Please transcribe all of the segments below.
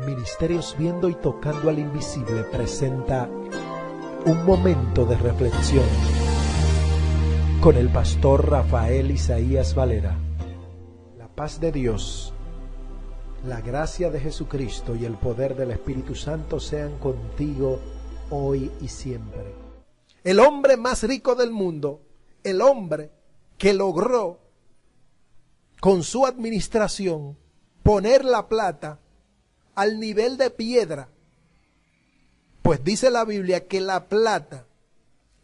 Ministerios Viendo y Tocando al Invisible presenta un momento de reflexión con el pastor Rafael Isaías Valera. La paz de Dios, la gracia de Jesucristo y el poder del Espíritu Santo sean contigo hoy y siempre. El hombre más rico del mundo, el hombre que logró con su administración poner la plata al nivel de piedra, pues dice la Biblia que la plata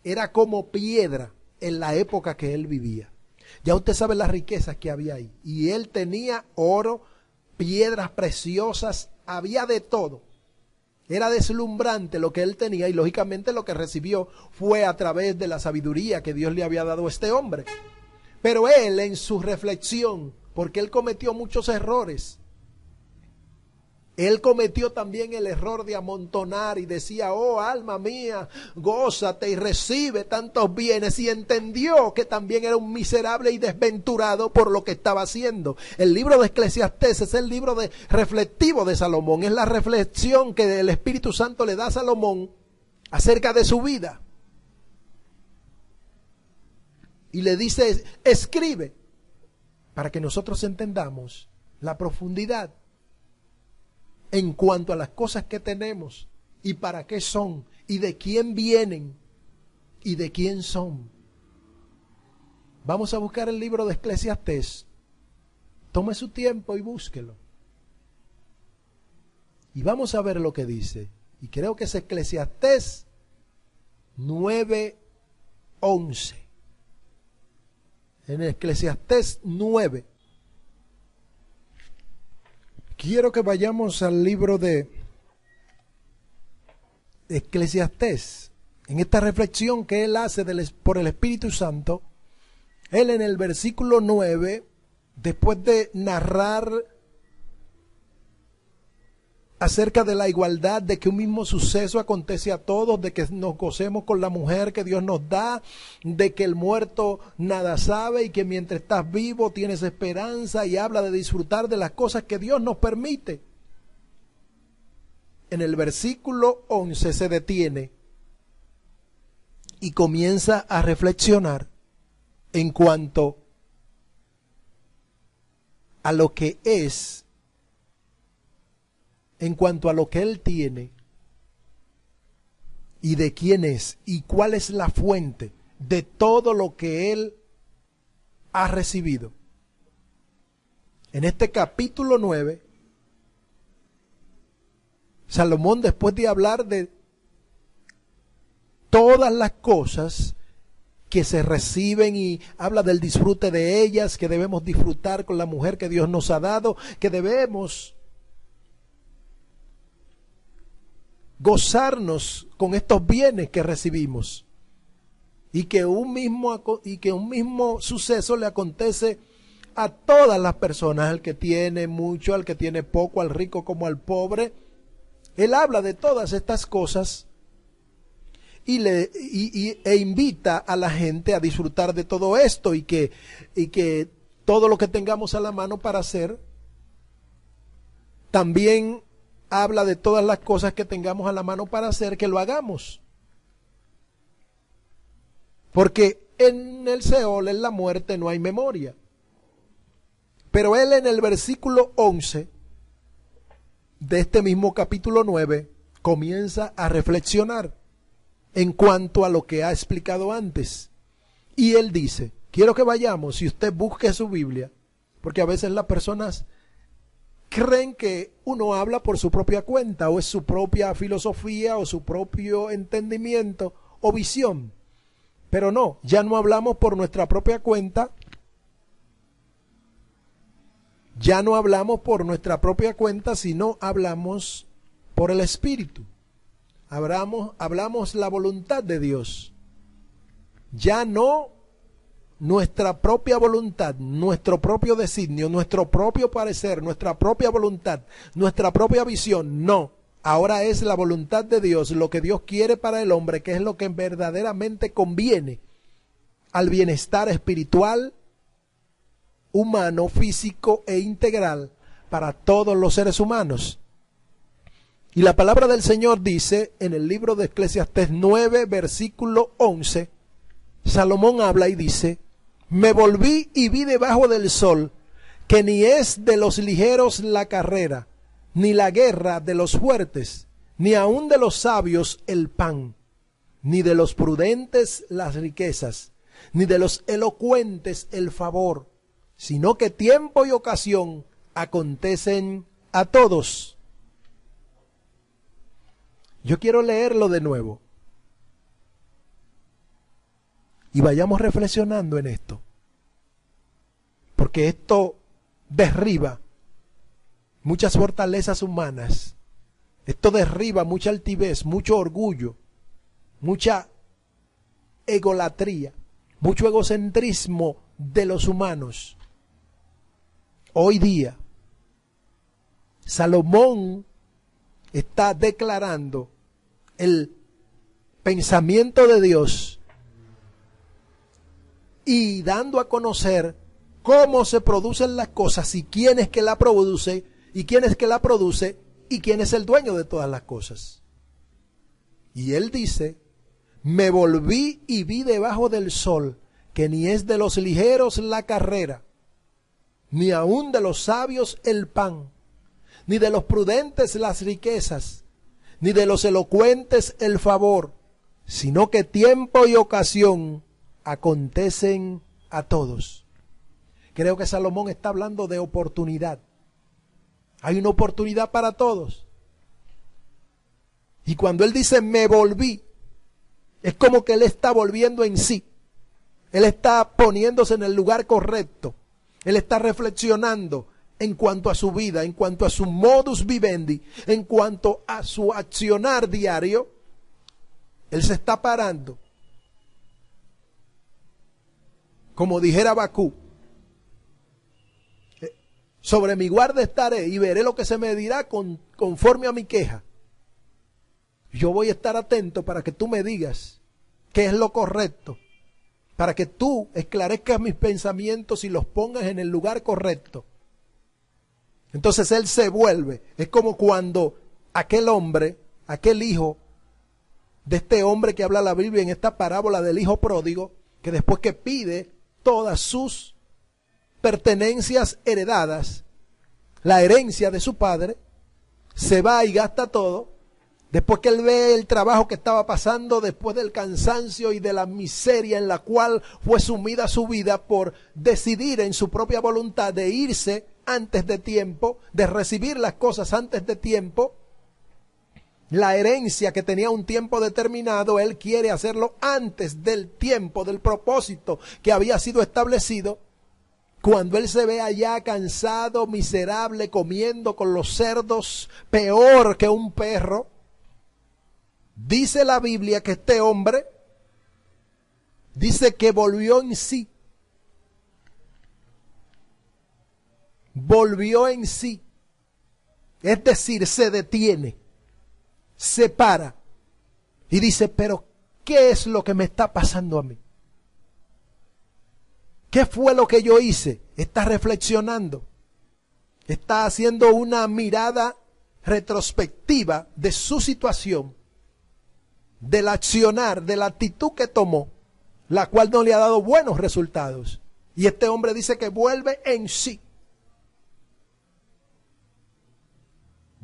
era como piedra en la época que él vivía. Ya usted sabe las riquezas que había ahí. Y él tenía oro, piedras preciosas, había de todo. Era deslumbrante lo que él tenía y lógicamente lo que recibió fue a través de la sabiduría que Dios le había dado a este hombre. Pero él en su reflexión, porque él cometió muchos errores, él cometió también el error de amontonar y decía, oh alma mía, gózate y recibe tantos bienes, y entendió que también era un miserable y desventurado por lo que estaba haciendo. El libro de Eclesiastés es el libro reflectivo de Salomón, es la reflexión que el Espíritu Santo le da a Salomón acerca de su vida. Y le dice, escribe, para que nosotros entendamos la profundidad en cuanto a las cosas que tenemos y para qué son y de quién vienen y de quién son. Vamos a buscar el libro de Eclesiastés. Tome su tiempo y búsquelo. Y vamos a ver lo que dice. Y creo que es Eclesiastés 9:11. En Eclesiastés 9. Quiero que vayamos al libro de Eclesiastés. En esta reflexión que él hace por el Espíritu Santo, él en el versículo 9, después de narrar acerca de la igualdad, de que un mismo suceso acontece a todos, de que nos gocemos con la mujer que Dios nos da, de que el muerto nada sabe y que mientras estás vivo tienes esperanza, y habla de disfrutar de las cosas que Dios nos permite. En el versículo 11 se detiene y comienza a reflexionar en cuanto a lo que es, en cuanto a lo que él tiene y de quién es y cuál es la fuente de todo lo que él ha recibido. En este capítulo 9, Salomón, después de hablar de todas las cosas que se reciben y habla del disfrute de ellas, que debemos disfrutar con la mujer que Dios nos ha dado, que debemos gozarnos con estos bienes que recibimos, y que un mismo suceso le acontece a todas las personas, al que tiene mucho, al que tiene poco, al rico como al pobre. Él habla de todas estas cosas e invita a la gente a disfrutar de todo esto, y que todo lo que tengamos a la mano para hacer, también habla de todas las cosas que tengamos a la mano para hacer, que lo hagamos. Porque en el Seol, en la muerte, no hay memoria. Pero él en el versículo 11 de este mismo capítulo 9 comienza a reflexionar en cuanto a lo que ha explicado antes. Y él dice, quiero que vayamos, si usted busque su Biblia, porque a veces las personas creen que uno habla por su propia cuenta, o es su propia filosofía, o su propio entendimiento, o visión. Pero no, ya no hablamos por nuestra propia cuenta. Ya no hablamos por nuestra propia cuenta, sino hablamos por el Espíritu. Hablamos la voluntad de Dios. Ya no nuestra propia voluntad, nuestro propio designio, nuestro propio parecer, nuestra propia voluntad, nuestra propia visión. No, ahora es la voluntad de Dios, lo que Dios quiere para el hombre, que es lo que verdaderamente conviene al bienestar espiritual, humano, físico e integral para todos los seres humanos. Y la palabra del Señor dice en el libro de Eclesiastés 9, versículo 11, Salomón habla y dice: me volví y vi debajo del sol que ni es de los ligeros la carrera, ni la guerra de los fuertes, ni aun de los sabios el pan, ni de los prudentes las riquezas, ni de los elocuentes el favor, sino que tiempo y ocasión acontecen a todos. Yo quiero leerlo de nuevo. Y vayamos reflexionando en esto. Porque esto derriba muchas fortalezas humanas. Esto derriba mucha altivez, mucho orgullo, mucha egolatría, mucho egocentrismo de los humanos. Hoy día, Salomón está declarando el pensamiento de Dios y dando a conocer cómo se producen las cosas y quién es que la produce y quién es que la produce y quién es el dueño de todas las cosas. Y él dice: me volví y vi debajo del sol que ni es de los ligeros la carrera, ni aun de los sabios el pan, ni de los prudentes las riquezas, ni de los elocuentes el favor, sino que tiempo y ocasión acontecen a todos. Creo que Salomón está hablando de oportunidad. Hay una oportunidad para todos. Y cuando él dice me volví, es como que él está volviendo en sí. Él está poniéndose en el lugar correcto. Él está reflexionando en cuanto a su vida, en cuanto a su modus vivendi, en cuanto a su accionar diario. Él se está parando. Como dijera Habacuc: sobre mi guarda estaré y veré lo que se me dirá conforme a mi queja. Yo voy a estar atento para que tú me digas qué es lo correcto, para que tú esclarezcas mis pensamientos y los pongas en el lugar correcto. Entonces él se vuelve. Es como cuando aquel hombre, aquel hijo de este hombre que habla la Biblia en esta parábola del hijo pródigo, que después que pide todas sus pertenencias heredadas, la herencia de su padre, se va y gasta todo. Después que él ve el trabajo que estaba pasando, después del cansancio y de la miseria en la cual fue sumida su vida por decidir en su propia voluntad de irse antes de tiempo, de recibir las cosas antes de tiempo, la herencia que tenía un tiempo determinado, él quiere hacerlo antes del tiempo, del propósito que había sido establecido. Cuando él se ve allá cansado, miserable, comiendo con los cerdos, peor que un perro, dice la Biblia que este hombre dice que volvió en sí. Volvió en sí. Es decir, se detiene, se para y dice: pero ¿qué es lo que me está pasando a mí? ¿Qué fue lo que yo hice? Está reflexionando. Está haciendo una mirada retrospectiva de su situación, del accionar, de la actitud que tomó, la cual no le ha dado buenos resultados. Y este hombre dice que vuelve en sí.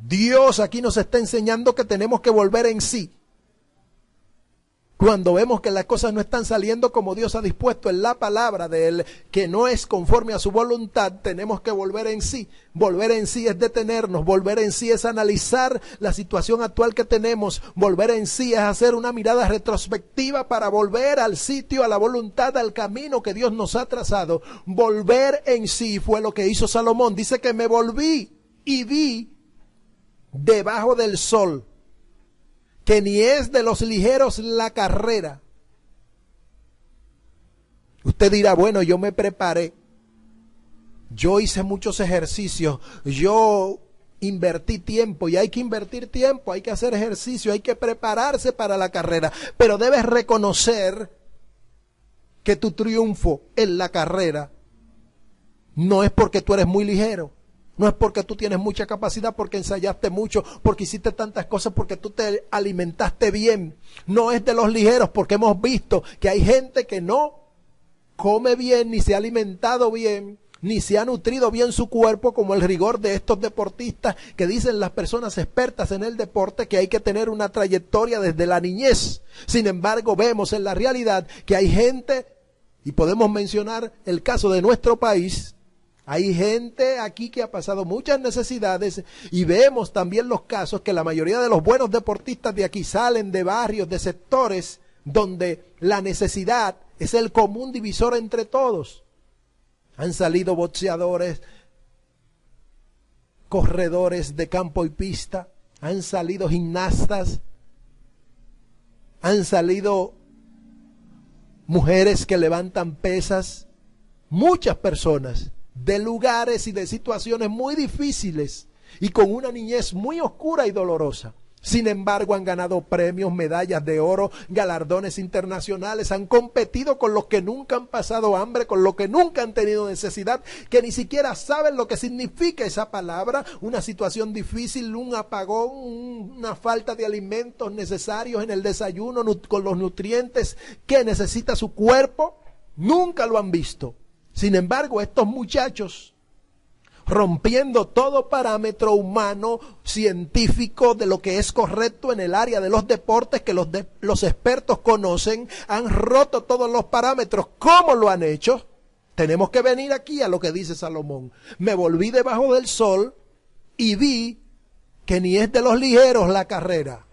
Dios aquí nos está enseñando que tenemos que volver en sí. Cuando vemos que las cosas no están saliendo como Dios ha dispuesto en la palabra de Él, que no es conforme a su voluntad, tenemos que volver en sí. Volver en sí es detenernos, volver en sí es analizar la situación actual que tenemos, volver en sí es hacer una mirada retrospectiva para volver al sitio, a la voluntad, al camino que Dios nos ha trazado. Volver en sí fue lo que hizo Salomón. Dice que me volví y vi debajo del sol que ni es de los ligeros la carrera. Usted dirá: bueno, yo me preparé, yo hice muchos ejercicios, yo invertí tiempo, y hay que invertir tiempo, hay que hacer ejercicio, hay que prepararse para la carrera, pero debes reconocer que tu triunfo en la carrera no es porque tú eres muy ligero, No es porque tú tienes mucha capacidad, porque ensayaste mucho, porque hiciste tantas cosas, porque tú te alimentaste bien. No es de los ligeros, porque hemos visto que hay gente que no come bien, ni se ha alimentado bien, ni se ha nutrido bien su cuerpo, como el rigor de estos deportistas que dicen las personas expertas en el deporte que hay que tener una trayectoria desde la niñez. Sin embargo, vemos en la realidad que hay gente, y podemos mencionar el caso de nuestro país, hay gente aquí que ha pasado muchas necesidades, y vemos también los casos que la mayoría de los buenos deportistas de aquí salen de barrios, de sectores donde la necesidad es el común divisor entre todos. Han salido boxeadores, corredores de campo y pista, han salido gimnastas, han salido mujeres que levantan pesas, muchas personas de lugares y de situaciones muy difíciles y con una niñez muy oscura y dolorosa. Sin embargo, han ganado premios, medallas de oro, galardones internacionales, han competido con los que nunca han pasado hambre, con los que nunca han tenido necesidad, que ni siquiera saben lo que significa esa palabra, una situación difícil, un apagón, una falta de alimentos necesarios en el desayuno, con los nutrientes que necesita su cuerpo, nunca lo han visto. Sin embargo, estos muchachos, rompiendo todo parámetro humano, científico, de lo que es correcto en el área de los deportes que los expertos conocen, han roto todos los parámetros. ¿Cómo lo han hecho? Tenemos que venir aquí a lo que dice Salomón. Me volví debajo del sol y vi que ni es de los ligeros la carrera.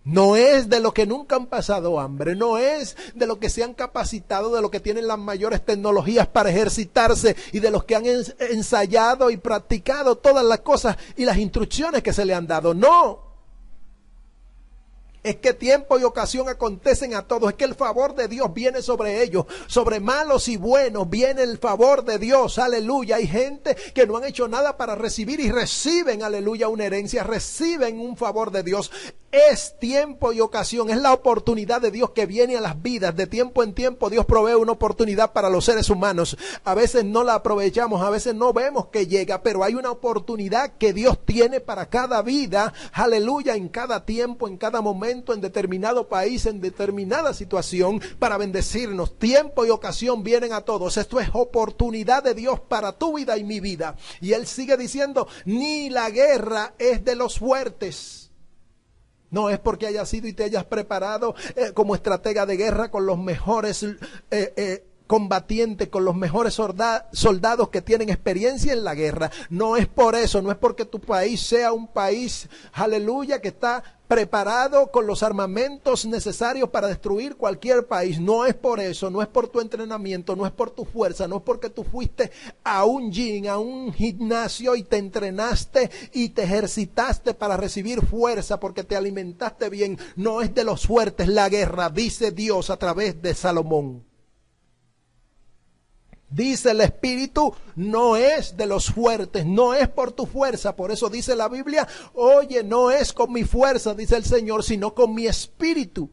No es de los que nunca han pasado hambre, no es de los que se han capacitado, de los que tienen las mayores tecnologías para ejercitarse y de los que han ensayado y practicado todas las cosas y las instrucciones que se le han dado. No. Es que tiempo y ocasión acontecen a todos, es que el favor de Dios viene sobre ellos, sobre malos y buenos viene el favor de Dios, aleluya. Hay gente que no han hecho nada para recibir y reciben, aleluya, una herencia, reciben un favor de Dios. Es tiempo y ocasión, es la oportunidad de Dios que viene a las vidas. De tiempo en tiempo Dios provee una oportunidad para los seres humanos. A veces no la aprovechamos, a veces no vemos que llega, pero hay una oportunidad que Dios tiene para cada vida, aleluya, en cada tiempo, en cada momento, en determinado país, en determinada situación, para bendecirnos. Tiempo y ocasión vienen a todos. Esto es oportunidad de Dios para tu vida y mi vida. Y Él sigue diciendo, ni la guerra es de los fuertes. No es porque hayas sido y te hayas preparado como estratega de guerra con los mejores combatientes, con los mejores soldados que tienen experiencia en la guerra. No es por eso, no es porque tu país sea un país, aleluya, que está preparado con los armamentos necesarios para destruir cualquier país. No es por eso, no es por tu entrenamiento, no es por tu fuerza, no es porque tú fuiste a un gym, a un gimnasio y te entrenaste y te ejercitaste para recibir fuerza, porque te alimentaste bien. No es de los fuertes la guerra, dice Dios a través de Salomón. Dice el Espíritu, no es de los fuertes, no es por tu fuerza. Por eso dice la Biblia, oye, no es con mi fuerza, dice el Señor, sino con mi espíritu.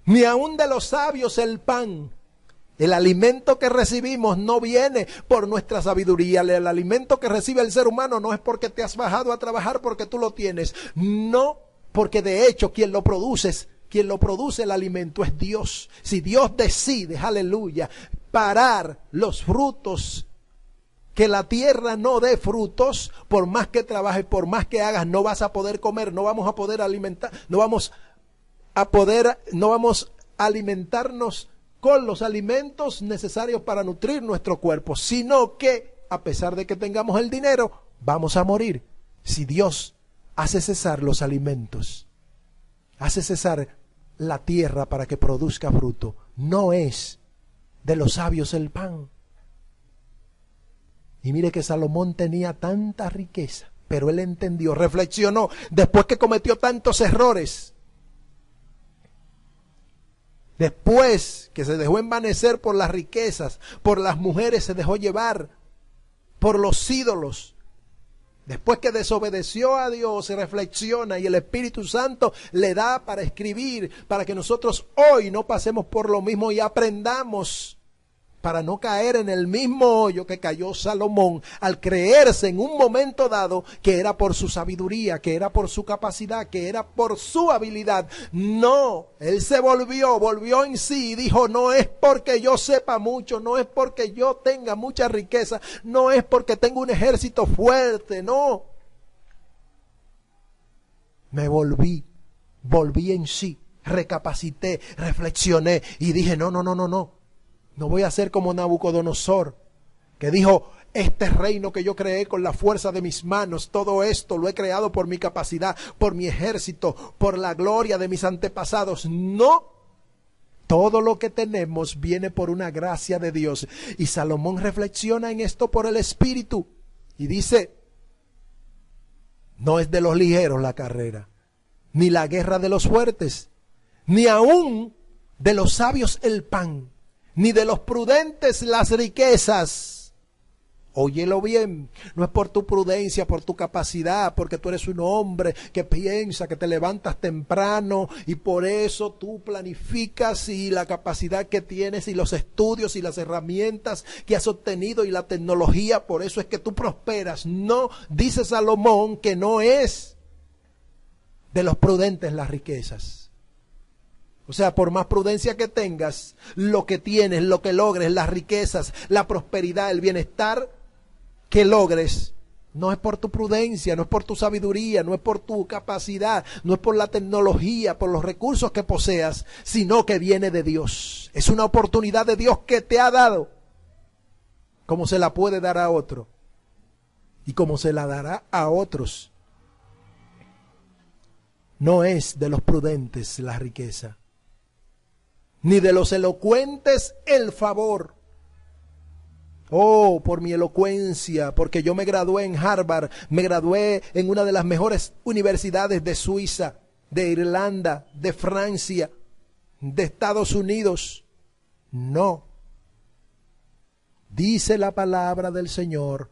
Ni aun de los sabios el pan. El alimento que recibimos no viene por nuestra sabiduría. El alimento que recibe el ser humano no es porque te has bajado a trabajar porque tú lo tienes. No, porque de hecho quien lo produce el alimento es Dios. Si Dios decide, aleluya, parar los frutos, que la tierra no dé frutos, por más que trabajes, por más que hagas, no vas a poder comer, no vamos a poder alimentar, no vamos a alimentarnos con los alimentos necesarios para nutrir nuestro cuerpo, sino que a pesar de que tengamos el dinero, vamos a morir. Si Dios hace cesar los alimentos, hace cesar la tierra para que produzca fruto, no es de los sabios el pan. Y mire que Salomón tenía tanta riqueza, pero él entendió, reflexionó, después que cometió tantos errores, después que se dejó envanecer por las riquezas, por las mujeres, se dejó llevar por los ídolos. Después que desobedeció a Dios, se reflexiona y el Espíritu Santo le da para escribir, para que nosotros hoy no pasemos por lo mismo y aprendamos para no caer en el mismo hoyo que cayó Salomón al creerse en un momento dado que era por su sabiduría, que era por su capacidad, que era por su habilidad. No, él se volvió en sí y dijo, no es porque yo sepa mucho, no es porque yo tenga mucha riqueza, no es porque tengo un ejército fuerte, no. Me volví en sí, recapacité, reflexioné y dije, no voy a ser como Nabucodonosor, que dijo, este reino que yo creé con la fuerza de mis manos, todo esto lo he creado por mi capacidad, por mi ejército, por la gloria de mis antepasados. No, todo lo que tenemos viene por una gracia de Dios. Y Salomón reflexiona en esto por el Espíritu y dice, no es de los ligeros la carrera, ni la guerra de los fuertes, ni aún de los sabios el pan, ni de los prudentes las riquezas. Óyelo bien, no es por tu prudencia, por tu capacidad, porque tú eres un hombre que piensa, que te levantas temprano y por eso tú planificas y la capacidad que tienes y los estudios y las herramientas que has obtenido y la tecnología, por eso es que tú prosperas. No, dice Salomón que no es de los prudentes las riquezas. O sea, por más prudencia que tengas, lo que tienes, lo que logres, las riquezas, la prosperidad, el bienestar que logres, no es por tu prudencia, no es por tu sabiduría, no es por tu capacidad, no es por la tecnología, por los recursos que poseas, sino que viene de Dios. Es una oportunidad de Dios que te ha dado, como se la puede dar a otro y como se la dará a otros. No es de los prudentes la riqueza, ni de los elocuentes el favor. Oh, por mi elocuencia, porque yo me gradué en Harvard, me gradué en una de las mejores universidades de Suiza, de Irlanda, de Francia, de Estados Unidos. No. Dice la palabra del Señor,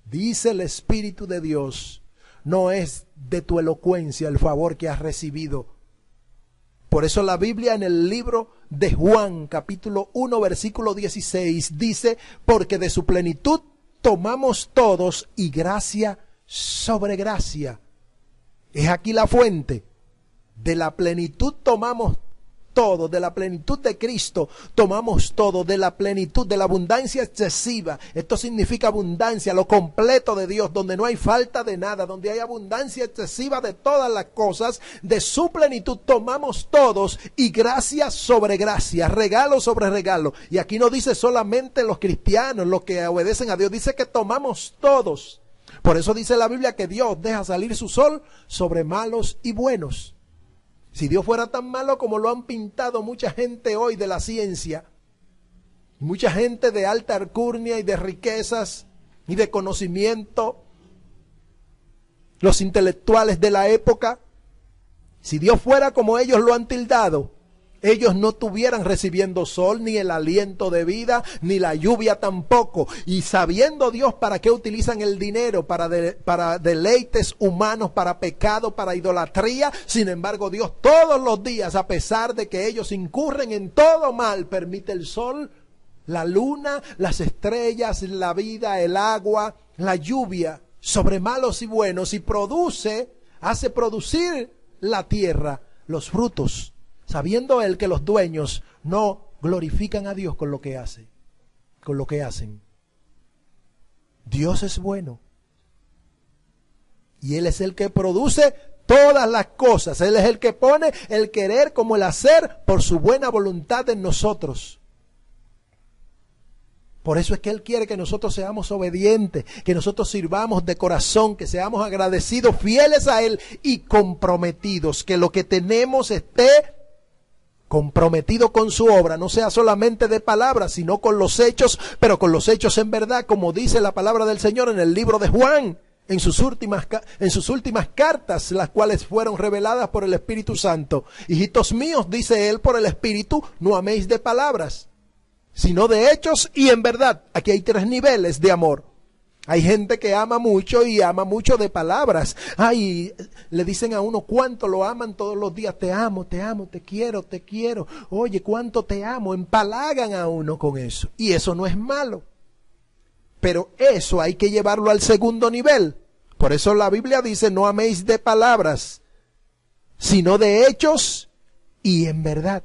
dice el Espíritu de Dios, no es de tu elocuencia el favor que has recibido. Por eso la Biblia en el libro de Juan, capítulo 1, versículo 16, dice, porque de su plenitud tomamos todos y gracia sobre gracia. Es aquí la fuente. De la plenitud tomamos todo, de la plenitud de Cristo tomamos todo, de la plenitud, de la abundancia excesiva. Esto significa abundancia, lo completo de Dios, donde no hay falta de nada, donde hay abundancia excesiva de todas las cosas. De su plenitud tomamos todos y gracia sobre gracia, regalo sobre regalo. Y aquí no dice solamente los cristianos, los que obedecen a Dios, dice que tomamos todos. Por eso dice la Biblia que Dios deja salir su sol sobre malos y buenos. Si Dios fuera tan malo como lo han pintado mucha gente hoy de la ciencia, mucha gente de alta alcurnia y de riquezas y de conocimiento, los intelectuales de la época, si Dios fuera como ellos lo han tildado, ellos no estuvieran recibiendo sol, ni el aliento de vida, ni la lluvia tampoco. Y sabiendo Dios para qué utilizan el dinero, para deleites humanos, para pecado, para idolatría, sin embargo Dios todos los días, a pesar de que ellos incurren en todo mal, permite el sol, la luna, las estrellas, la vida, el agua, la lluvia, sobre malos y buenos, y hace producir la tierra, los frutos. Sabiendo él que los dueños no glorifican a Dios con lo que hacen. Dios es bueno. Y Él es el que produce todas las cosas. Él es el que pone el querer como el hacer por su buena voluntad en nosotros. Por eso es que Él quiere que nosotros seamos obedientes, que nosotros sirvamos de corazón, que seamos agradecidos, fieles a Él y comprometidos, que lo que tenemos esté comprometido con su obra, no sea solamente de palabras, sino con los hechos, pero con los hechos en verdad, como dice la palabra del Señor en el libro de Juan, en sus últimas cartas, las cuales fueron reveladas por el Espíritu Santo. Hijitos míos, dice él por el Espíritu, no améis de palabras, sino de hechos y en verdad. Aquí hay 3 niveles de amor. Hay gente que ama mucho y ama mucho de palabras. Ay, le dicen a uno cuánto lo aman todos los días. Te amo, te quiero, te quiero. Oye, cuánto te amo. Empalagan a uno con eso. Y eso no es malo. Pero eso hay que llevarlo al segundo nivel. Por eso la Biblia dice, no améis de palabras, sino de hechos y en verdad.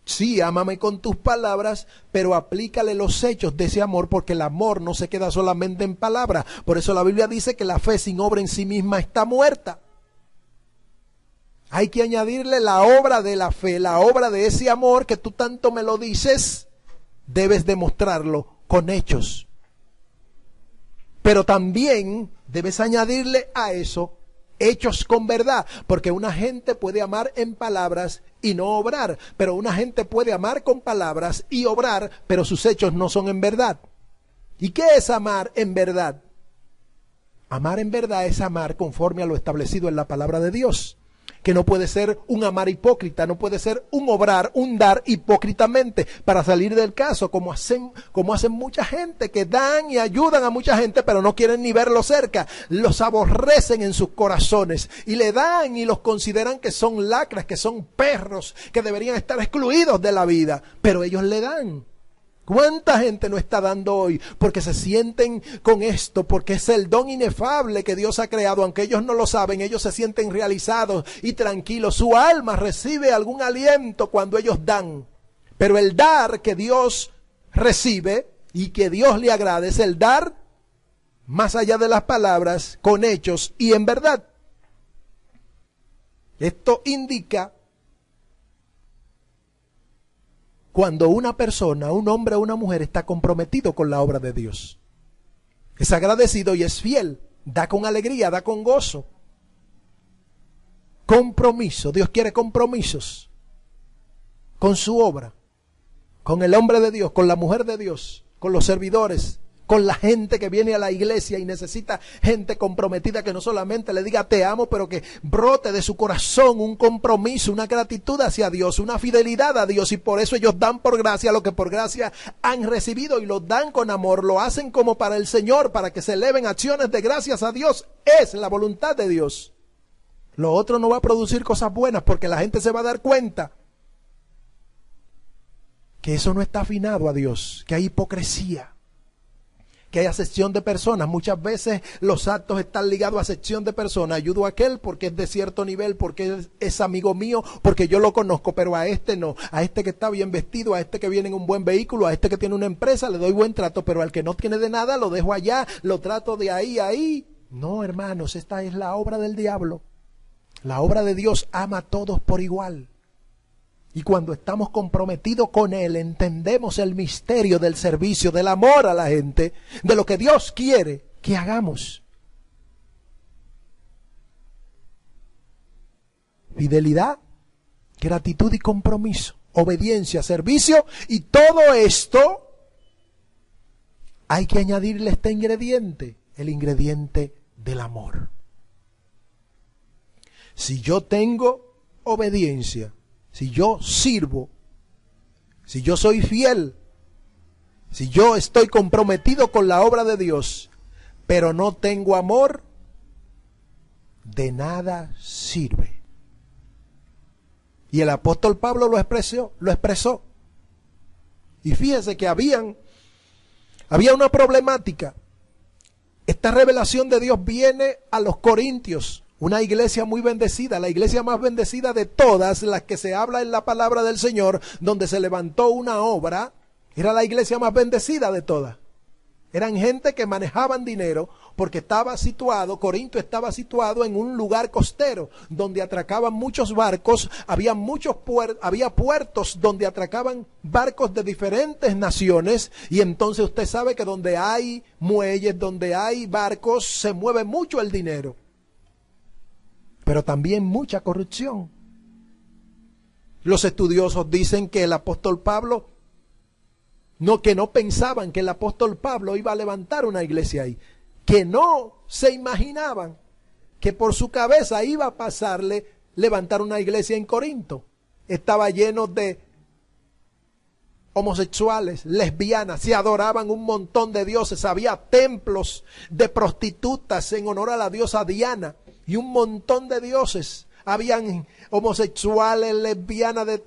Sí, ámame con tus palabras, pero aplícale los hechos de ese amor, porque el amor no se queda solamente en palabras. Por eso la Biblia dice que la fe sin obra en sí misma está muerta. Hay que añadirle la obra de la fe, la obra de ese amor que tú tanto me lo dices, debes demostrarlo con hechos. Pero también debes añadirle a eso hechos con verdad, porque una gente puede amar en palabras y no obrar, pero una gente puede amar con palabras y obrar, pero sus hechos no son en verdad. ¿Y qué es amar en verdad? Amar en verdad es amar conforme a lo establecido en la palabra de Dios, que no puede ser un amar hipócrita, no puede ser un obrar, un dar hipócritamente para salir del caso, como hacen mucha gente que dan y ayudan a mucha gente, pero no quieren ni verlo cerca, los aborrecen en sus corazones y le dan y los consideran que son lacras, que son perros, que deberían estar excluidos de la vida, pero ellos le dan. ¿Cuánta gente no está dando hoy? Porque se sienten con esto, porque es el don inefable que Dios ha creado. Aunque ellos no lo saben, ellos se sienten realizados y tranquilos. Su alma recibe algún aliento cuando ellos dan. Pero el dar que Dios recibe y que Dios le agrada es el dar más allá de las palabras, con hechos y en verdad. Esto indica cuando una persona, un hombre o una mujer está comprometido con la obra de Dios. Es agradecido y es fiel. Da con alegría, da con gozo. Compromiso. Dios quiere compromisos con su obra, con el hombre de Dios, con la mujer de Dios, con los servidores, con la gente que viene a la iglesia y necesita gente comprometida que no solamente le diga te amo, pero que brote de su corazón un compromiso, una gratitud hacia Dios, una fidelidad a Dios, y por eso ellos dan por gracia lo que por gracia han recibido y lo dan con amor, lo hacen como para el Señor, para que se eleven acciones de gracias a Dios. Es la voluntad de Dios. Lo otro no va a producir cosas buenas porque la gente se va a dar cuenta que eso no está afinado a Dios, que hay hipocresía, que hay acepción de personas. Muchas veces los actos están ligados a acepción de personas. Ayudo a aquel porque es de cierto nivel, porque es amigo mío, porque yo lo conozco, pero a este no. A este que está bien vestido, a este que viene en un buen vehículo, a este que tiene una empresa, le doy buen trato, pero al que no tiene de nada, lo dejo allá, lo trato de ahí a ahí. No, hermanos, esta es la obra del diablo. La obra de Dios ama a todos por igual. Y cuando estamos comprometidos con Él, entendemos el misterio del servicio, del amor a la gente, de lo que Dios quiere que hagamos. Fidelidad, gratitud y compromiso, obediencia, servicio, y todo esto hay que añadirle este ingrediente, el ingrediente del amor. Si yo tengo obediencia, si yo sirvo, si yo soy fiel, si yo estoy comprometido con la obra de Dios, pero no tengo amor, de nada sirve. Y el apóstol Pablo lo expresó. Y fíjese que había una problemática. Esta revelación de Dios viene a los Corintios, una iglesia muy bendecida, la iglesia más bendecida de todas las que se habla en la palabra del Señor, donde se levantó una obra. Era la iglesia más bendecida de todas. Eran gente que manejaban dinero porque Corinto estaba situado en un lugar costero donde atracaban muchos barcos, había puertos donde atracaban barcos de diferentes naciones, y entonces usted sabe que donde hay muelles, donde hay barcos, se mueve mucho el dinero, pero también mucha corrupción. Los estudiosos dicen que el apóstol Pablo, que no pensaban que el apóstol Pablo iba a levantar una iglesia ahí, que no se imaginaban que por su cabeza iba a pasarle levantar una iglesia en Corinto. Estaba lleno de homosexuales, lesbianas, se adoraban un montón de dioses, había templos de prostitutas en honor a la diosa Diana y un montón de dioses. Habían homosexuales, lesbianas de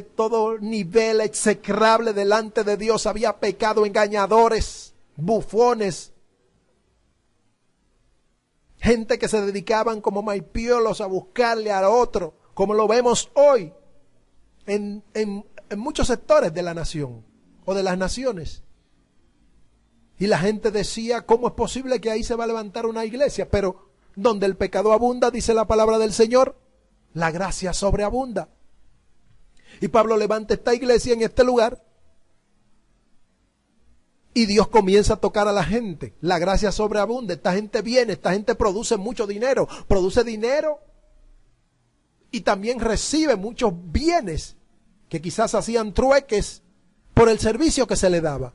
todo nivel, execrable delante de Dios. Había pecado, engañadores, bufones, gente que se dedicaban como maipiolos a buscarle al otro, como lo vemos hoy en muchos sectores de la nación o de las naciones. Y la gente decía, ¿cómo es posible que ahí se va a levantar una iglesia? Pero donde el pecado abunda, dice la palabra del Señor, la gracia sobreabunda. Y Pablo levanta esta iglesia en este lugar y Dios comienza a tocar a la gente. La gracia sobreabunda, esta gente viene, esta gente produce mucho dinero, y también recibe muchos bienes que quizás hacían trueques por el servicio que se le daba.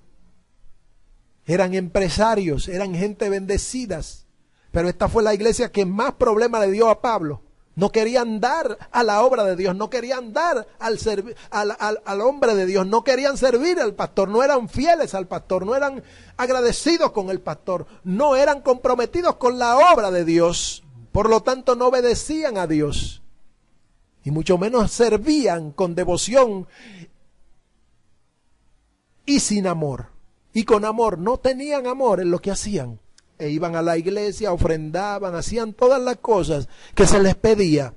Eran empresarios, eran gente bendecidas. Pero esta fue la iglesia que más problema le dio a Pablo. No querían dar a la obra de Dios, no querían dar al hombre de Dios, no querían servir al pastor, no eran fieles al pastor, no eran agradecidos con el pastor, no eran comprometidos con la obra de Dios. Por lo tanto, no obedecían a Dios. Y mucho menos servían con devoción y sin amor. Y con amor, no tenían amor en lo que hacían. E iban a la iglesia, ofrendaban, hacían todas las cosas que se les pedía.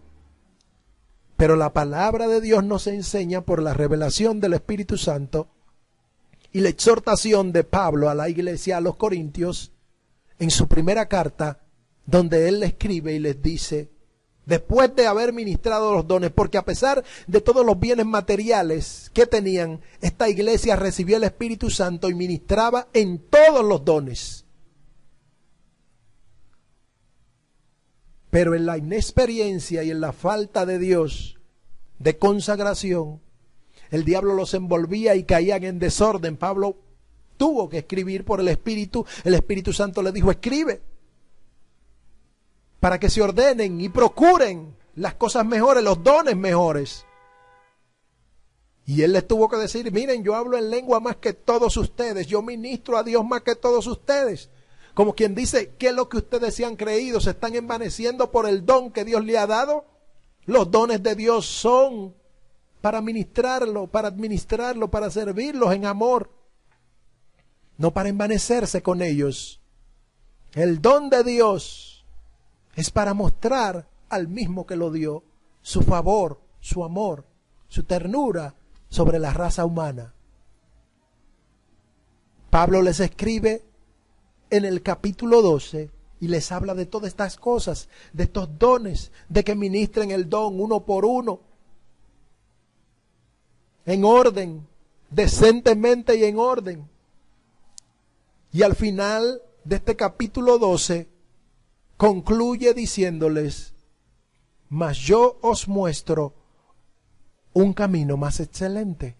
Pero la palabra de Dios nos enseña por la revelación del Espíritu Santo y la exhortación de Pablo a la iglesia, a los corintios, en su primera carta, donde él le escribe y les dice, después de haber ministrado los dones, porque a pesar de todos los bienes materiales que tenían, esta iglesia recibió el Espíritu Santo y ministraba en todos los dones. Pero en la inexperiencia y en la falta de Dios, de consagración, el diablo los envolvía y caían en desorden. Pablo tuvo que escribir por el Espíritu Santo le dijo, escribe, para que se ordenen y procuren las cosas mejores, los dones mejores. Y él les tuvo que decir, miren, yo hablo en lengua más que todos ustedes, yo ministro a Dios más que todos ustedes. Como quien dice, ¿qué es lo que ustedes se han creído? ¿Se están envaneciendo por el don que Dios le ha dado? Los dones de Dios son para ministrarlo, para administrarlo, para servirlos en amor. No para envanecerse con ellos. El don de Dios es para mostrar al mismo que lo dio su favor, su amor, su ternura sobre la raza humana. Pablo les escribe en el capítulo 12 y les habla de todas estas cosas, de estos dones, de que ministren el don uno por uno, en orden, decentemente y en orden. Y al final de este capítulo 12 concluye diciéndoles, mas yo os muestro un camino más excelente.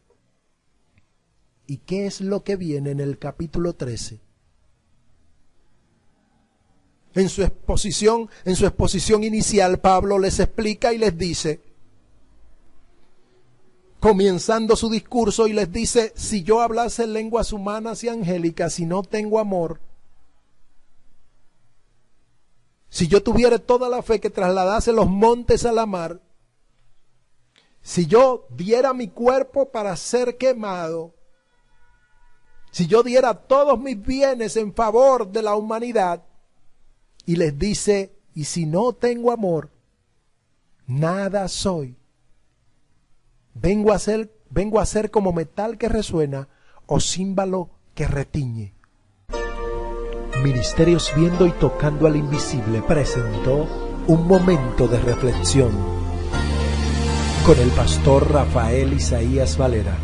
¿Y qué es lo que viene en el capítulo 13? En su exposición inicial, Pablo les explica y les dice, comenzando su discurso, y les dice, si yo hablase lenguas humanas y angélicas y no tengo amor, si yo tuviera toda la fe que trasladase los montes a la mar, si yo diera mi cuerpo para ser quemado, si yo diera todos mis bienes en favor de la humanidad, y les dice, y si no tengo amor, nada soy. Vengo a ser como metal que resuena o címbalo que retiñe. Ministerios Viendo y Tocando al Invisible presentó un momento de reflexión con el pastor Rafael Isaías Valera.